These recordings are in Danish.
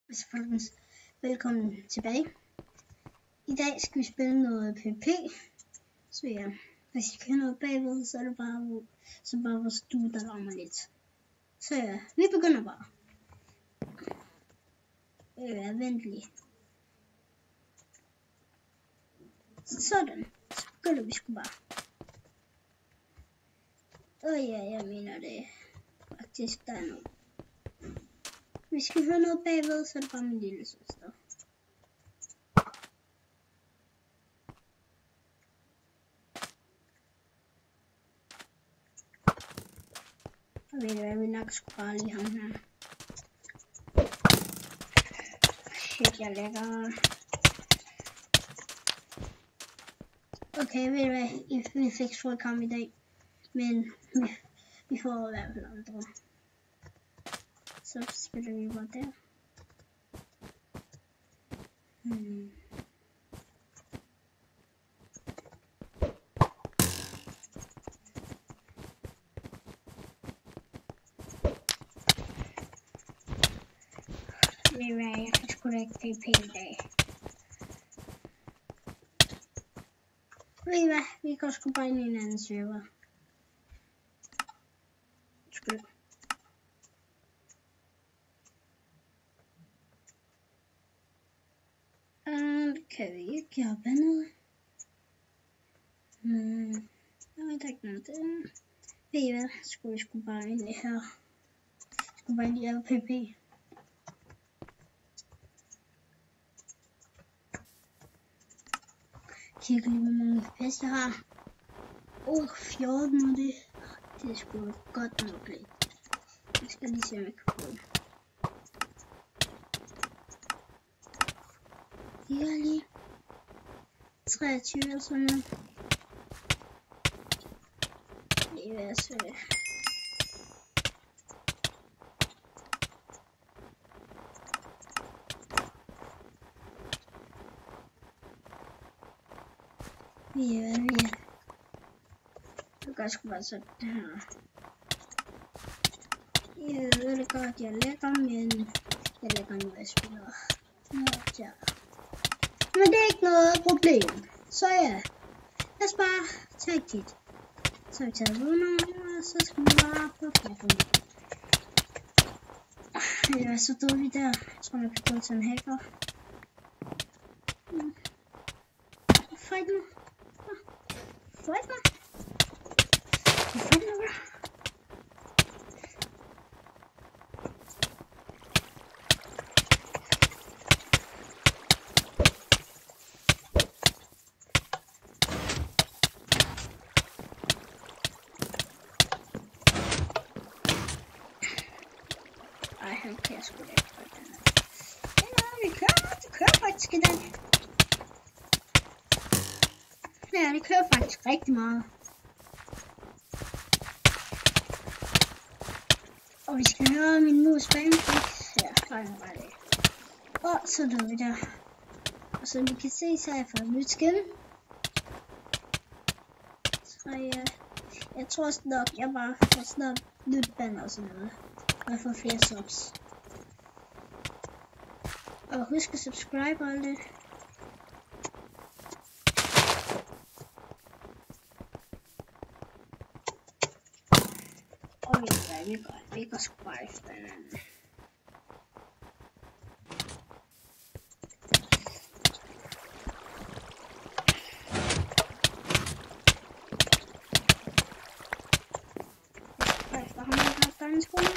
Folkens, velkommen tilbage. I dag skal vi spille noget PvP. Så ja, hvis I kender noget bagved, så er det bare vores stue, der rammer lidt. Så ja, vi begynder bare. Vent lige. Sådan, så begynder vi sgu bare. Ja, jeg mener det faktisk, der er noget. Hvis I hører noget bagved, så er det bare min lille søster. Og ved du hvad, vi nok skulle bare lige ham her. Shit, jeg lægger. Okay, ved du hvad, vi fik stor kamp i dag. Men vi får i hvert fald andre. Så spiller vi bare der. Jeg kan sgu da ikke PvP i dag. Ved I hvad? Vi går sgu bare ind i en anden server. Skud. Kan vi ikke gøre bandet? Jeg ved ikke noget det. Ved I hvad? Skulle vi sgu bare ind i her. Skulle bare lige have PvP. Kig lige hvor mange FPS jeg har. 14 og det er sgu godt nok lidt. Jeg skal lige se om jeg kan få det. Her lige 23 og sådan noget. Det er svært. Ja. Jeg kan sgu bare sådan det her. Jeg ved det godt, jeg lægger, men jeg lægger nu, jeg spiller. Ja. Men det er ikke noget problem. Så ja, lad os bare tage dit. Så har vi taget vundet, og så skal vi bare på platten. Ja, så døde vi der. Jeg tror, man kan gå til en hacker. Fight nu. Fight nu. Fight nu. Han kan sgu da ikke få den her. Ja, det kører faktisk i dag. Ja, det kører faktisk rigtig meget. Og vi skal høre min mus banefix. Ja, fejl var det. Og så døde vi der. Og som I kan se, så har jeg fået nyt skin. Så jeg tror nok, jeg bare får snart nyt banner og sådan noget. Og jeg får flere subs. Og husk at subscribe og alt det. Og vi går sgu bare efter hinanden. Efter ham der er en skole.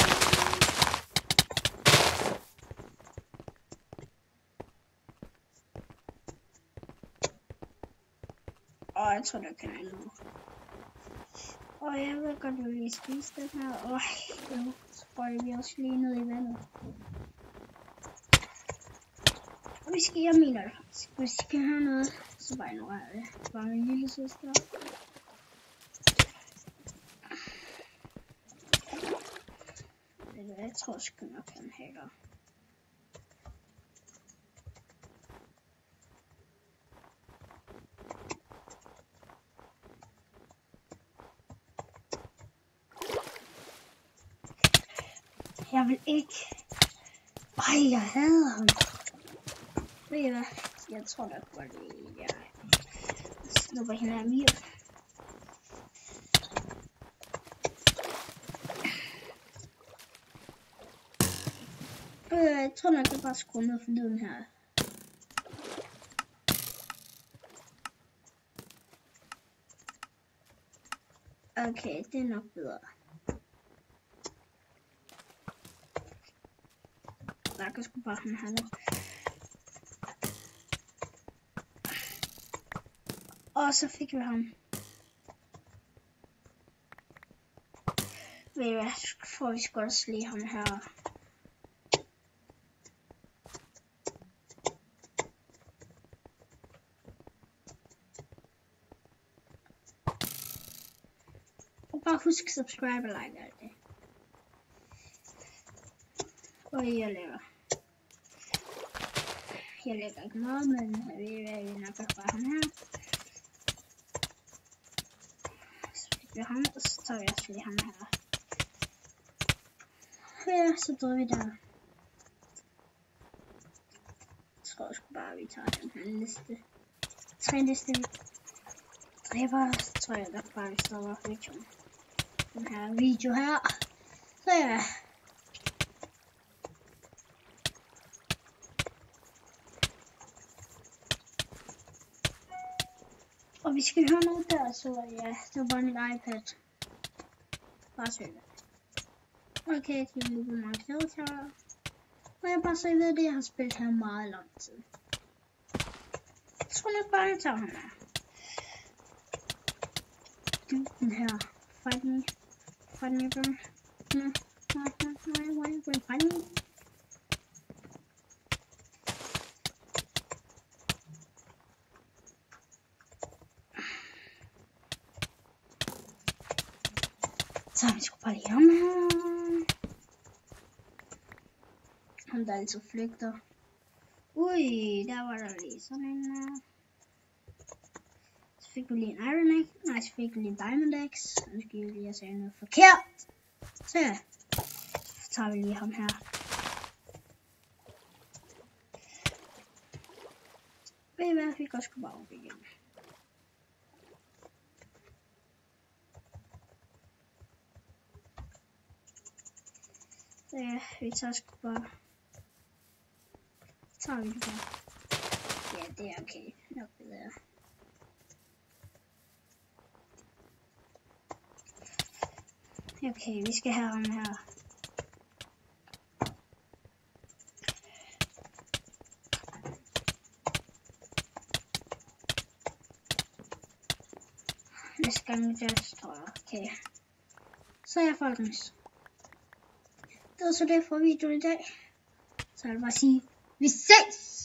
Og jeg tror, der kan jeg nu. Og jeg vil godt lige spise den her. Så sprøjter vi også lige ned i vandet. Og vi skal, jeg mener det faktisk. Hvis I kan høre noget, så bare ignorer det. Det var min lille søster. Jeg tror sgu nok, han hacker. Jeg vil ikke Ej, jeg hader ham. Ved I hvad? Jeg tror nok godt, jeg snupper hende af Mia. Jeg tror nok, jeg bare skruer ned for lyden her. Okay, det er nok bedre. Jeg kan sgu bare have her. Og så fik vi ham. Ved I hvad, får vi sgu også lige ham her. Og bare husk subscribe og like alt det. Og jeg lægger ikke meget, men vi nok bare ham her. Så fik vi ham, og så tager vi også lige ham her. Ja, så døde vi der. Jeg tror sgu bare, vi tager den her liste. 3 liste. 3 bare, så tror jeg nok bare, vi stopper videoen. Den her video her. Så ja. Og vi skal høre noget der, så ja, det var bare min iPad. Bare søg det. Okay, det er lige meget klædet her. Og jeg bare så ved det, jeg har spillet her meget lang tid. Jeg tror nok bare, jeg tager ham her. Den her. Fight me. Fight me, bro. No. Fight me. Så vi skulle bare lige ham her. Han der altid flygter. Ui, der var der lige sådan en. Så fik vi lige en Iron Egg. Nej, så fik vi lige en Diamond Egg. Nu skal vi lige have sagt noget forkert. Så ja. Så tager vi lige ham her. Ved I hvad, vi kan også gå bare op igen. Så ja, vi tager sgu bare. Så tager vi det bare. Ja, det er okay. Nok bedre. Okay, vi skal have ham her. Næste gang vi just tror jeg. Okay. Så ja, folkens. Det var så det for videoen i dag. Så jeg vil bare sige, vi ses!